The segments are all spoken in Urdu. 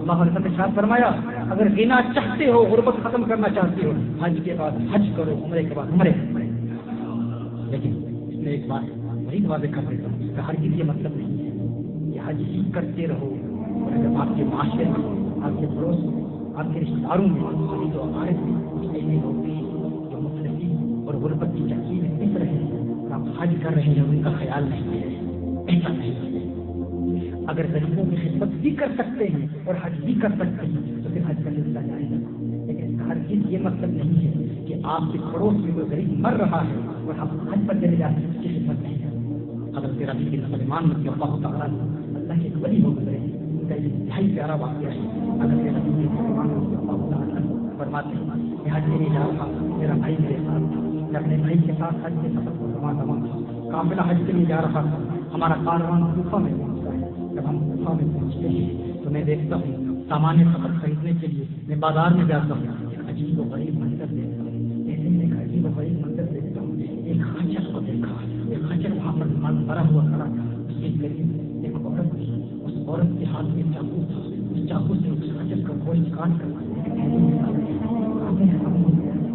اللہ علیہ وسلم نے ارشاد فرمایا اگر غنا چاہتے ہو، غربت ختم کرنا چاہتے ہو، حج کے بعد حج کرو، عمرے کے بعد عمرے۔ لیکن اس میں ایک بات وہی واضح کر دیتا ہوں، اس کا ہرگز یہ مطلب نہیں ہے کہ حج ہی کرتے رہو، اور اگر آپ کے معاشرے میں، آپ کے پڑوس میں، آپ کے رشتے داروں میں، ابھی تو ہمارے ایسے لوگ ہیں جو مختلفی اور غربت کی چکی میں پس رہے ہیں، آپ حج کر رہے ہیں، ان کا خیال نہیں ہے، ایسا نہیں ہے۔ اگر غریبوں کی خدمت بھی کر سکتے ہیں اور حج بھی کر سکتے ہیں تو پھر حج کا سلسلہ جائے گا، لیکن اس کا ہرگز یہ مطلب نہیں ہے کہ آپ کے پڑوس میں کوئی غریب مر رہا ہے اور ہم حج پر چلے جاتے ہیں، اس کی خدمت نہیں کرتے۔ حضرت ربیع بن سلیمان رضی اللہ تعالیٰ اللہ کے ولی ہو گئے، ان کا یہ انتہائی پیارا واقعہ ہے۔ حضرت ربیع بن سلیمان رضی اللہ تعالیٰ فرماتے ہیں کہ حج کے لیے جا رہا تھا، میرا بھائی میرے ساتھ تھا، میں اپنے بھائی کے ساتھ حج کے سفر کو تمام قافلہ حج کے لیے جا رہا تھا۔ ہمارا کاروان کوفہ میں پہنچتا ہے، جب ہم کوفہ میں پہنچتے ہیں تو میں دیکھتا ہوں سامان سفر خریدنے کے لیے میں بازار میں جاتا ہوں، ایک عجیب و غریب منظر دیکھتا ہوں، ایسے میں ایک عجیب و غریب منظر دیکھتا ہوں، ایک خنجر کو دیکھا، ایک خنجر وہاں پر بھرا ہوا کھڑا تھا، اس کے قریب ایک عورت تھی، اس عورت کے ہاتھ میں چاقو تھا، اس چاقو سے اس خنجر کا گوشت کاٹ کر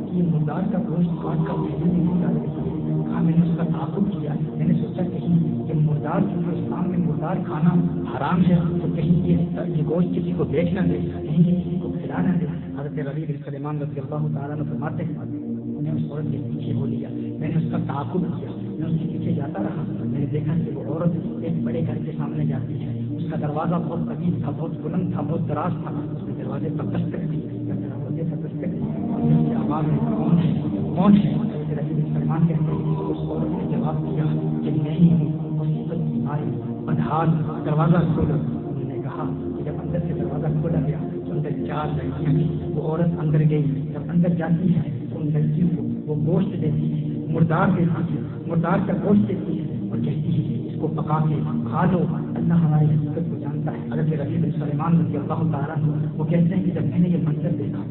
یہ مردار کا گوشت کاٹ کر نکال رہی، میں نے اس کا تعاقب کیا، میں نے سوچا کہیں یہ مردار جو اسلام میں مردار کھانا حرام ہے تو کہیں یہ گوشت کسی کو بیچ نہ دے، کہیں یہ کسی کو کھلا نہ دے۔ حضرت ربیع بن سلیمان رضی اللہ تعالیٰ عنہ فرماتے ہیں میں نے اس عورت کے پیچھے ہو لیا، میں نے اس کا تعاقب کیا، میں اس کے پیچھے جاتا رہا، میں نے دیکھا کہ وہ عورت ایک بڑے گھر کے سامنے جاتی ہے، اس کا دروازہ بہت طویل تھا، بہت بلند تھا، بہت دراز تھا، اس نے دروازے پر دستک دی، دروازے پر دستک دی، آواز میں کون ہے کون ہے؟ حضرت ربیع بن سلیمان کہتے ہیں اس عورت نے جواب دیا کہ نہیں ہوں، مصیبت آئی، بدحال، دروازہ کھولو۔ انہوں نے کہا کہ جب اندر سے دروازہ کھولا گیا تو اندر 4 لڑکیاں تھیں، وہ عورت اندر گئی، جب اندر جاتی ہے تو ان لڑکیوں کو وہ گوشت دیتی ہے، مردار دیتی ہے، مردار کا گوشت دیتی ہے اور کہتی ہے اس کو پکا کے کھا لو، اللہ ہماری حقیقت کو جانتا ہے۔ حضرت ربیع بن سلیمان رضی اللہ تعالیٰ وہ کہتے ہیں کہ جب میں نے یہ منظر دیکھا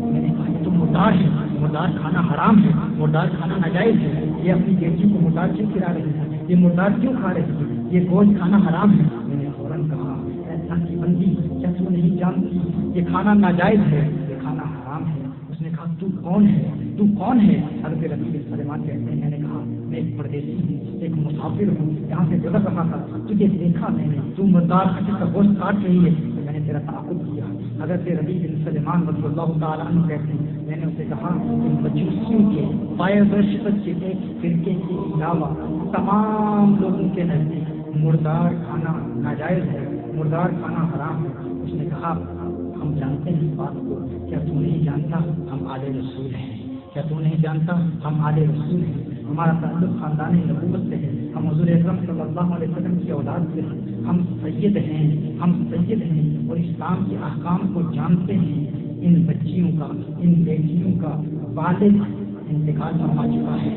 میں نے کہا یہ تو مردار ہے، مردار کھانا حرام ہے، مردار کھانا ناجائز ہے، یہ اپنی بیٹی کو مردار کیوں کھلا رہی ہے، یہ مردار کیوں کھا رہی ہے، یہ گوشت کھانا حرام ہے۔ میں نے فوراً کہا اللہ کی بندی کیا تو نہیں جانتی یہ کھانا ناجائز ہے، یہ کھانا حرام ہے؟ اس نے کہا تو کون ہے، تو کون ہے؟ حضرت ربیع بن سلیمان کہتے ہیں میں نے کہا میں ایک پردیسی ہوں، ایک مسافر ہوں، یہاں سے گزر رہا تھا، تجھے دیکھا میں نے، تو مردار خنجر کا گوشت کاٹ رہی ہے، میں نے تیرا تعاقب کیا۔ حضرت ربیع بن سلیمان رضی اللہ تعالیٰ عنہ کہتے ہیں میں نے اسے کہا کہ مجوسیوں کے بائبرشت کے ایک فرقے کے علاوہ تمام لوگوں کے نزدیک مردار کھانا ناجائز ہے، مردار کھانا حرام ہے۔ اس نے کہا ہم جانتے ہیں اس بات کو، کیا تو نہیں جانتا ہم آل رسول ہیں، کیا تو نہیں جانتا ہم آل رسول ہیں، ہمارا تعلق خاندان نبوت سے ہے، ہم حضور اکرم صلی اللہ علیہ وسلم کی اولاد سے ہیں، ہم سید ہیں، ہم سید ہیں اور اسلام کے احکام کو جانتے ہیں۔ ان بچیوں کا، ان بیٹیوں کا والد انتقال فرما چکا ہے،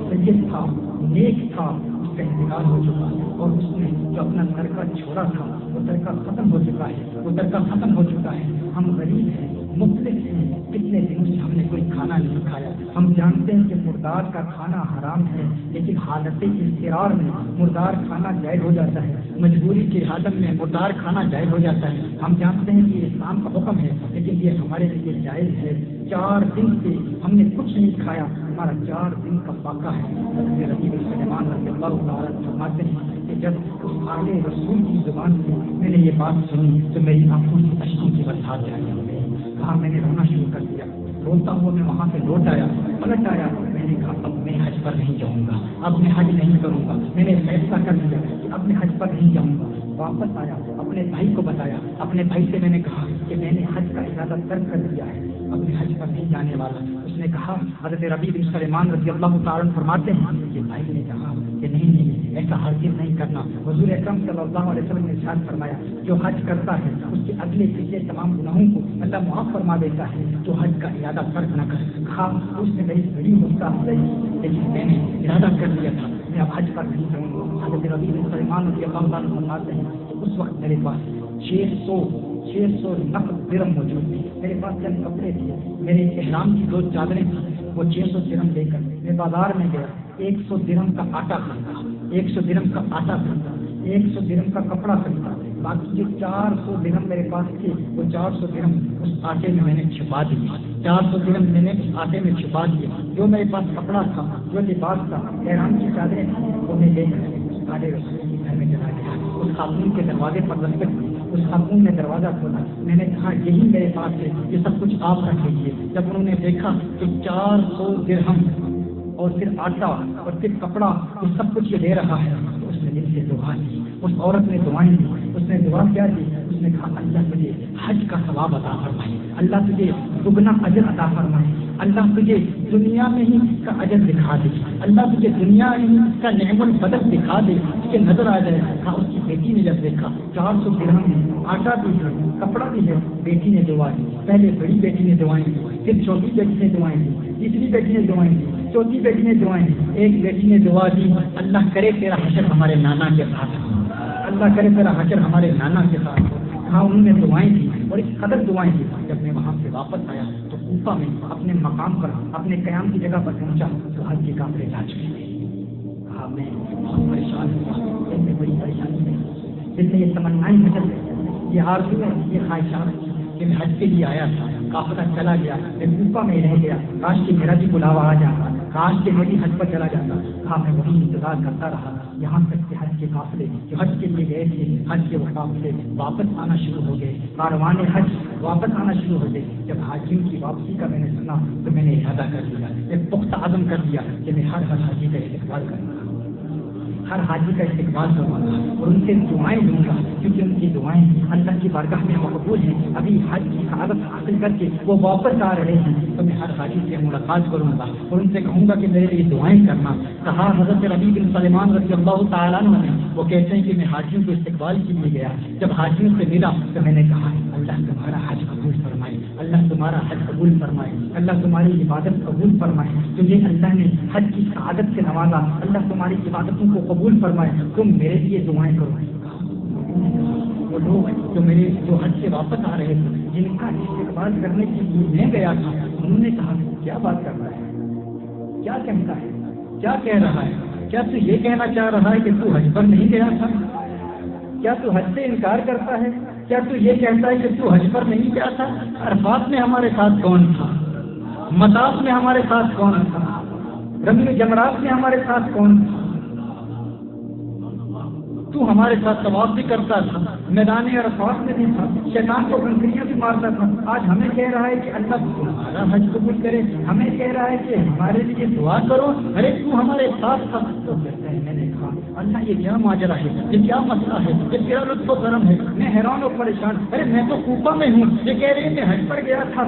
سید تھا، نیک تھا، اس کا انتقال ہو چکا ہے، اور اس نے جو اپنا ترکہ چھوڑا تھا وہ ترکہ ختم ہو چکا ہے، وہ ترکہ ختم ہو چکا ہے۔ ہم غریب ہیں، مفلس ہیں، کتنے دنوں سے ہم نے کوئی کھانا نہیں کھایا، ہم جانتے ہیں کہ مردار کا کھانا حرام ہے، لیکن حالت اضطرار میں مردار کھانا جائز ہو جاتا ہے، مجبوری کی حالت میں مردار کھانا جائز ہو جاتا ہے۔ ہم جانتے ہیں کہ اسلام کا حکم ہے لیکن یہ ہمارے لیے جائز ہے۔ 4 دن سے ہم نے کچھ نہیں کھایا، ہمارا 4 دن کا فاقہ ہے۔ حضرت ربیع بن سلیمان رضی اللہ تعالیٰ فرماتے ہیں کہ جب اس آل رسول کی زبان سے میں نے یہ بات سنی تو میری آنکھوں سے اشکوں کی برسات جاری ہو گئی، کہا میں نے رونا شروع کر دیا، روتا ہوا میں وہاں سے لوٹ آیا، پلٹ آیا، میں نے کہا اب میں حج پر نہیں جاؤں گا، اب میں حج نہیں کروں گا، میں نے فیصلہ کر لیا کہ اب میں حج پر نہیں جاؤں گا۔ واپس آیا، اپنے بھائی کو بتایا، اپنے بھائی سے میں نے کہا کہ میں نے حج کا ارادہ ترک کر دیا ہے، اب میں حج پر نہیں جانے والا۔ اس نے کہا حضرت ربیع بن سلیمان رضی اللہ تعالیٰ فرماتے ہیں کہ بھائی نے کہا کہ نہیں ایسا ہرگز نہیں کرنا۔ حضور اکرم صلی اللہ علیہ وسلم نے ارشاد فرمایا جو حج کرتا ہے اس کے اگلے پچھلے تمام گناہوں کو اللہ معاف فرما دیتا ہے، جو حج کا ارادہ ترک نہ کرے۔ کہا اس نے میری بڑی مستحب رہی لیکن میں نے ارادہ کر لیا تھا میں اب حج پر نہیں جاؤں گا۔ حضرت ربیع بن سلیمان رضی اللہ تعالیٰ فرماتے ہیں کہ اس وقت میرے پاس 600 نقد درہم موجود تھی، میرے پاس چند کپڑے تھے، میرے احرام کی 2 چادریں تھیں، وہ 600 درہم لے کر میں بازار میں گیا، 100 درہم کا آٹا خریدا، 100 درہم کا آٹا خریدا، 100 درہم کا کپڑا خریدا، باقی جو 400 درہم میرے پاس تھے وہ 400 درہم اس آٹے میں نے چھپا دیے، 400 درہم میں نے اس آٹے میں چھپا دیے۔ جو میرے پاس کپڑا تھا، جو لباس تھا، احرام کی چادریں تھیں، وہ میں لے کر سارے رسول کے گھر میں چلا گیا۔ اس خاتون کے دروازے پر دستک دی، اس خاتون نے دروازہ کھولا، میں نے کہا یہی میرے پاس ہے، یہ سب کچھ آپ رکھ لیجیے۔ جب انہوں نے دیکھا کہ 400 درہم اور پھر آٹا اور پھر کپڑا یہ سب کچھ یہ دے رہا ہے، تو اس نے دل سے دعا دی۔ اس عورت نے دعائیں دی، اس نے دعا کیا دی؟ اس نے کہا اللہ تجھے حج کا ثواب عطا فرمائے، اللہ تجھے دگنا اجر عطا فرمائے، اللہ تجھے دنیا میں ہی اس کا اجر دکھا دے، اللہ تجھے دنیا میں ہی اس کا نعم البدل دکھا دے، تجھے نظر آ جائے۔ کہا اس کی بیٹی نے جب دیکھا 400 درہم ہے، آٹا بھی ہے، کپڑا بھی ہے، بیٹی نے دعا دی۔ پہلے بڑی بیٹی نے دعائیں دی، پھر چھوٹی بیٹی نے دعائیں دی، تیسری بیٹی نے دعائیں دی، چوتھی بیٹی نے دعائیں دی۔ ایک بیٹی نے دعا دی اللہ کرے تیرا حشر ہمارے نانا کے ساتھ ہو، اللہ کرے تیرا حشر ہمارے نانا کے ساتھ ہو۔ کہا انہوں نے دعائیں دی اور اس قدر دعائیں دی۔ جب میں وہاں سے واپس آیا تو کوفہ میں اپنے مقام پر اپنے قیام کی جگہ پر پہنچا تو حج کے کافلے جا چکے تھے۔ کہا میں بہت پریشان ہوا، دل میں بڑی پریشانی ہے، دل میں یہ تمنائیں مچل گئی، یہ آرزو ہے، یہ خواہشات کہ میں حج کے لیے آیا تھا، قافلہ چلا گیا، میں کوفہ میں رہ گیا، کاش کہ میرا بھی بلاوا آ جاتا، کاش کہ میں بھی حج پر چلا جاتا۔ کہا میں وہی انتظار کرتا رہا یہاں تک کہ حج کے قافلے جو حج کے لیے گئے تھے، حج کے وہ قافلے واپس آنا شروع ہو گئے، کاروان حج واپس آنا شروع ہو گئے۔ جب حاجیوں کی واپسی کا میں نے سنا تو میں نے ارادہ کر لیا، ایک پختہ عزم کر دیا کہ میں ہر حاجی کا استقبال کروں گا، ہر حاجی کا استقبال کروں گا اور ان سے دعائیں لوں گا، کیونکہ ان کی دعائیں اللہ کی بارگاہ میں مقبول ہیں۔ ابھی حج کی سعادت حاصل کر کے وہ واپس آ رہے ہیں تو میں ہر حاجی سے ملاقات کروں گا اور ان سے کہوں گا کہ میرے لیے دعائیں کرنا۔ کہا حضرت ربیع بن سلیمان رضی اللہ تعالیٰ عنہ نے، وہ کہتے ہیں کہ میں حاجیوں کو استقبال کے لیے گیا، جب حاجیوں سے ملا تو میں نے کہا اللہ تمہارا حج قبول فرمائے، اللہ تمہارا حج قبول فرمائے، اللہ تمہاری عبادت قبول فرمائے، تجھے اللہ نے حج کی سعادت سے نوازا، اللہ تمہاری عبادتوں کو قبول فرمائے، تم میرے لیے دعائیں کرو۔ وہ لوگ جو حج سے واپس آ رہے تھے، جن کا استقبال کرنے کے لیے میں گیا تھا، انہوں نے کہا کیا بات کر رہا ہے، کیا کہتا ہے، کیا کہہ رہا ہے، کیا تو یہ کہنا چاہ رہا ہے کہ تو حج پر نہیں گیا تھا، کیا تو حج سے انکار کرتا ہے، کیا تو یہ کہتا ہے کہ تو حج پر نہیں گیا تھا؟ عرفات میں ہمارے ساتھ کون تھا، مطاف میں ہمارے ساتھ کون تھا، رمی جمرات میں ہمارے ساتھ کون تھا، تو ہمارے ساتھ طواف بھی کرتا تھا، میدان عرفات میں بھی تھا، شیطان کو کنکریاں بھی مارتا تھا، آج ہمیں کہہ رہا ہے کہ اللہ تمہارا حج قبول کرے، ہمیں کہہ رہا ہے کہ ہمارے لیے دعا کرو، ارے تو ہمارے ساتھ تھا۔ تو کہتا ہے میں نے کہا اللہ یہ کیا ماجرا ہے، یہ کیا مسئلہ ہے، یہ کیا لطف و کرم ہے، میں حیران و پریشان، ارے میں تو کوفہ میں ہوں، یہ کہہ رہے ہیں میں حج پر گیا تھا۔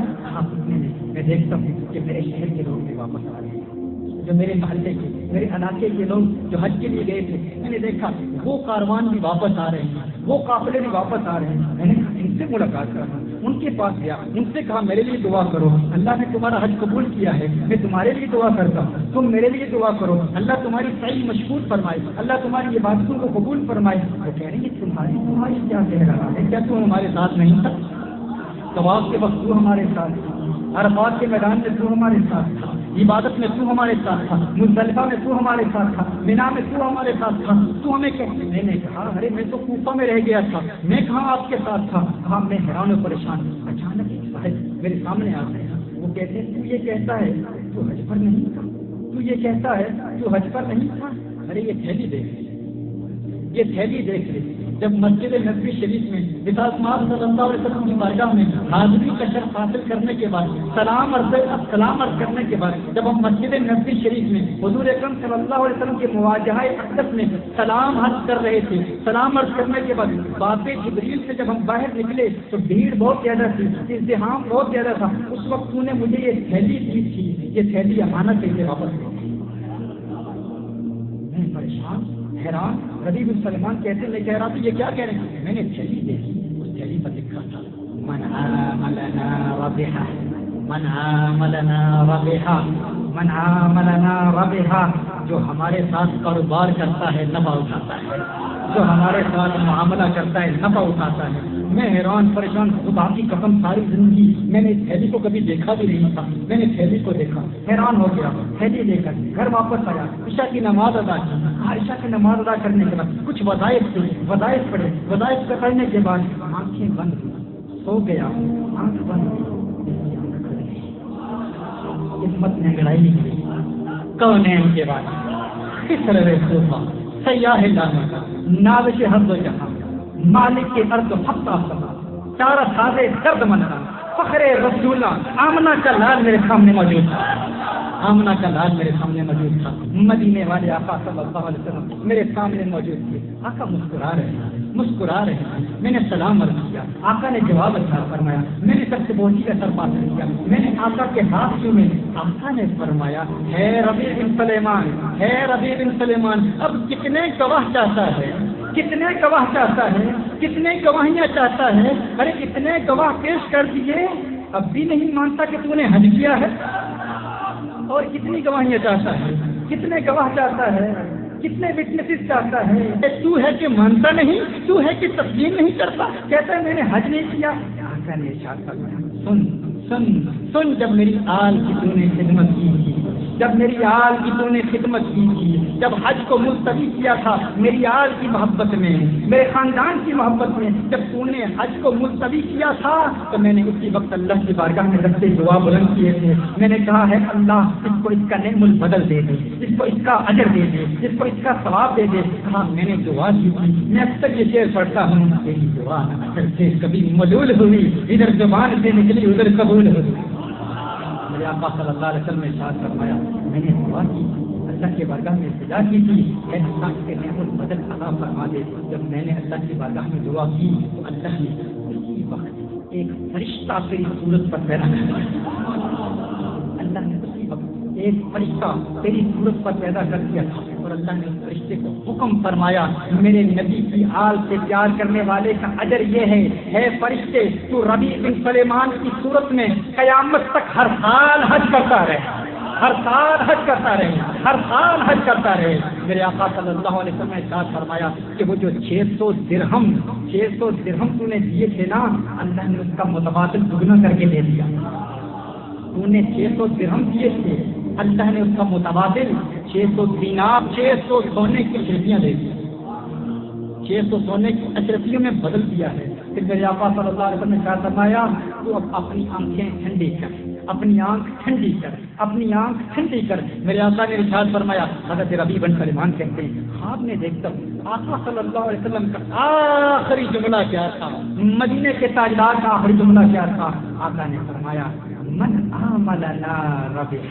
میں دیکھتا ہوں کہ میرے شہر کے لوگ بھی واپس آ رہے ہیں، جو میرے محلے کے میرے علاقے کے لوگ جو حج کے لیے گئے تھے، میں نے دیکھا وہ کاروان بھی واپس آ رہے ہیں، وہ قافلے بھی واپس آ رہے ہیں۔ میں نے ان سے ملاقات کرنا، ان کے پاس گیا، ان سے کہا میرے لیے دعا کرو، اللہ نے تمہارا حج قبول کیا ہے، میں تمہارے لیے دعا کرتا ہوں، تم میرے لیے دعا کرو، اللہ تمہاری صحیح مشغول فرمائے، اللہ تمہاری عبادتوں کو قبول فرمائے۔ وہ کہہ رہے ہیں تمہاری کیا کہہ رہا ہے، کیا تم ہمارے ساتھ نہیں تھا؟ طواف کے وقت تو ہمارے ساتھ تھا، عرفات کے میدان میں تو ہمارے ساتھ تھا، عبادت میں تو ہمارے ساتھ تھا، مزدلفہ میں تو ہمارے ساتھ تھا، مینا میں تو ہمارے ساتھ تھا، تو ہمیں کہتے؟ میں نے کہا ارے میں تو کوفہ میں رہ گیا تھا، میں کہاں آپ کے ساتھ تھا؟ کہا میں حیران و پریشان۔ اچانک ایک صاحب میرے سامنے آ گئے، وہ کہتے ہیں تو یہ کہتا ہے تو حج پر نہیں تھا، تو یہ کہتا ہے تو حج پر نہیں تھا۔ ارے یہ تھیلی دیکھ لے، یہ تھیلی دیکھ لے۔ جب مسجد نبوی شریف میں وصال مآب صلی اللہ علیہ وسلم کی بارگاہ میں حاضری کا شرف حاصل کرنے کے بعد سلام عرض کرنے کے بعد جب ہم مسجد نبوی شریف میں حضور اکرم صلی اللہ علیہ وسلم کے مواجہہ اقدس میں سلام عرض کر رہے تھے، سلام عرض کرنے کے بعد باب جبریل سے جب ہم باہر نکلے تو بھیڑ بہت زیادہ تھی، ازدحام بہت زیادہ تھا، اس وقت تو نے مجھے یہ تھیلی دی تھی، یہ تھیلی امانت سے واپس دی۔ میں پریشان حیران، ربیع بن سلیمان کہتے میں کہہ رہا تھا یہ کیا کہہ رہے ہیں؟ میں نے تھیلی دیکھی، اس تھیلی پر لکھا تھا من عاملنا ربحا، من عاملنا ربحا، من عاملنا ربحا، جو ہمارے ساتھ کاروبار کرتا ہے نفع اٹھاتا ہے، جو ہمارے ساتھ معاملہ کرتا ہے، نفع اٹھاتا ہے۔ میں حیران پریشان، خدا کی قسم ساری زندگی میں نے تھیلی کو کبھی دیکھا بھی نہیں تھا، میں نے تھیلی کو دیکھا، حیران ہو گیا، تھیلی لے کر گھر واپس آیا، عشاء کی نماز ادا کی، عشاء کی نماز ادا کرنے کے بعد کچھ وظائف تھے، وظائف پڑھے، وظائف کرنے کے بعد آنکھیں بند، سو گیا، آنکھ بند، قسمت نے لڑائی کی، کون ہے ان کے بعد کس رہا سیاح لانے کا ناوش حد و جہاں مالک کے ارض ہفتہ سما چارہ سازے درد منا فخر رسولہ آمنہ کا لال میرے سامنے موجود تھا، آمنہ کا لال میرے سامنے موجود تھا، مدینے والے آقا صلی اللہ علیہ وسلم میرے سامنے موجود تھے۔ آقا مسکرا رہے ہیں، مسکرا رہے ہیں، میں نے سلام عرض کیا، آقا نے جواب اچھا فرمایا، میں نے سب سے بوجھی کا سر پاس کیا، میں نے آقا کے ہاتھ چومے، آقا نے فرمایا ہے ربیع بن سلیمان، ہے ربیع بن سلیمان، اب کتنے گواہ چاہتا ہے، کتنے گواہ چاہتا ہے، کتنے گواہیاں چاہتا ہے، ارے کتنے گواہ پیش کر دیے، اب بھی نہیں مانتا کہ تو نے حج کیا ہے، اور کتنی گواہیاں چاہتا ہے، کتنے گواہ چاہتا ہے، کتنے وٹنسز چاہتا ہے، تو ہے کہ مانتا نہیں، تو ہے کہ تسلیم نہیں کرتا، کہتا ہے میں نے حج نہیں کیا۔ آقا نے ارشاد فرمایا سن سن سن، جب میری آل کی تو نے خدمت کی تھی، جب میری آل کی تو نے خدمت کی تھی، جب حج کو ملتوی کیا تھا میری آل کی محبت میں، میرے خاندان کی محبت میں، جب تو نے حج کو ملتوی کیا تھا تو میں نے اسی وقت اللہ کی بارگاہ میں رکھتے دعا بلند کیے تھے، میں نے کہا ہے اللہ اس کو اس کا نعم البدل دے دے، اس کو اس کا اجر دے دے، اس کو اس کا ثواب دے دے۔ کہا میں نے دعا کی تھی، میں اکثر یہ شعر پڑھتا ہوں، میری دعا اکثر سے کبھی ملول ہوئی، ادھر زبان سے نکلی ادھر قبول ہوئی۔ میرے آقا صلی اللہ علیہ وسلم نے ارشاد فرمایا میں نے دعا کی، اللہ کے بارگاہ میں التجا کی تھی، اے اللہ کے نعم البدل عطا فرما دے۔ جب میں نے اللہ کی بارگاہ میں دعا کی تو اللہ نے اسی وقت ایک فرشتہ میری صورت پر پیدا کر دیا، اللہ نے اسی وقت ایک فرشتہ تیری صورت پر پیدا کر دیا اور اللہ نے اس فرشتے کو حکم فرمایا میرے نبی کی آل سے پیار کرنے والے کا اجر یہ ہے فرشتے تو ربیع بن سلیمان کی صورت میں قیامت تک ہر سال حج کرتا رہے، ہر سال حج کرتا رہے، ہر سال حج کرتا رہے۔ میرے آقا صلی اللہ علیہ وسلم نے ارشاد فرمایا کہ وہ جو 600 درہم تو نے دیے تھے نا، اللہ نے اس کا متبادل دگنا کر کے دے دیا۔ تو نے 600 درہم دیے تھے، اللہ نے اس کا متبادل 600 دینار، 600 سونے کی اشرفیاں دے دی، 600 سونے کی اشرفیوں میں بدل دیا ہے۔ پھر میرے آقا صلی اللہ علیہ وسلم نے کہا فرمایا تو اب اپنی آنکھیں ٹھنڈی کر، اپنی آنکھ ٹھنڈی کر، اپنی آنکھ ٹھنڈی کر۔ میرے آقا نے ارشاد فرمایا، حضرت ربیع بن سلیمان کہتے ہیں خواب میں دیکھتا ہوں آقا صلی اللہ علیہ وسلم کا آخری جملہ کیا تھا، مدینے کے تاجدار کا آخری جملہ کیا تھا؟ آقا نے فرمایا من عاملنا ربح،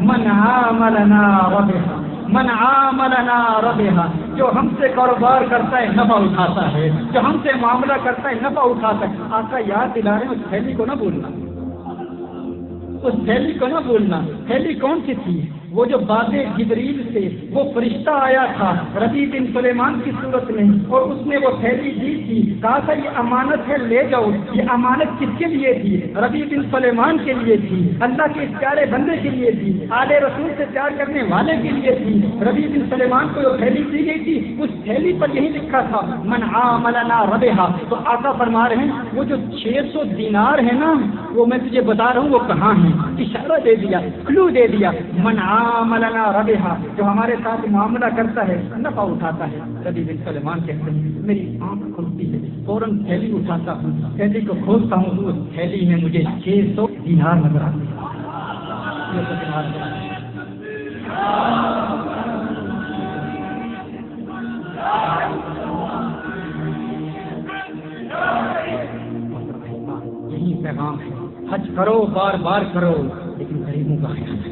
من عاملنا ربح، من عاملنا ربح، جو ہم سے کاروبار کرتا ہے نفع اٹھاتا ہے، جو ہم سے معاملہ کرتا ہے نفع اٹھاتا ہے۔ آقا یاد دلا رہے ہیں اس تھیلی کو نہ بھولنا، اس تھیلی کو نہ بھولنا۔ تھیلی کون سی تھی؟ وہ جو باد جبریل سے وہ فرشتہ آیا تھا ربیع بن سلیمان کی صورت میں، اور اس نے وہ تھیلی دی تھی، کہا تھا یہ امانت ہے لے جاؤ۔ یہ امانت کس کے لیے تھی؟ ربیع بن سلیمان کے لیے تھی، اللہ کے اس پیارے بندے کے لیے تھی، آل رسول سے پیار کرنے والے کے لیے تھی۔ ربیع بن سلیمان کو وہ تھیلی دی گئی تھی، اس تھیلی پر یہی لکھا تھا من عاملنا ربح۔ تو آقا فرما رہے ہیں وہ جو 600 دینار ہے نا، وہ میں تجھے بتا رہا ہوں وہ کہاں ہے، اشارہ دے دیا، کلو دے دیا۔ من عاملنا ربحا، جو ہمارے ساتھ معاملہ کرتا ہے نفع اٹھاتا ہے۔ ربیع بن سلیمان کہتے ہیں میری آنکھ کھلتی ہے، فوراً تھیلی اٹھاتا ہوں، تھیلی کو کھولتا ہوں تو اس تھیلی میں مجھے 600 دینار نظر آتے ہیں۔ یہی پیغام ہے، حج کرو، بار بار کرو، لیکن غریبوں کا خیال رکھو۔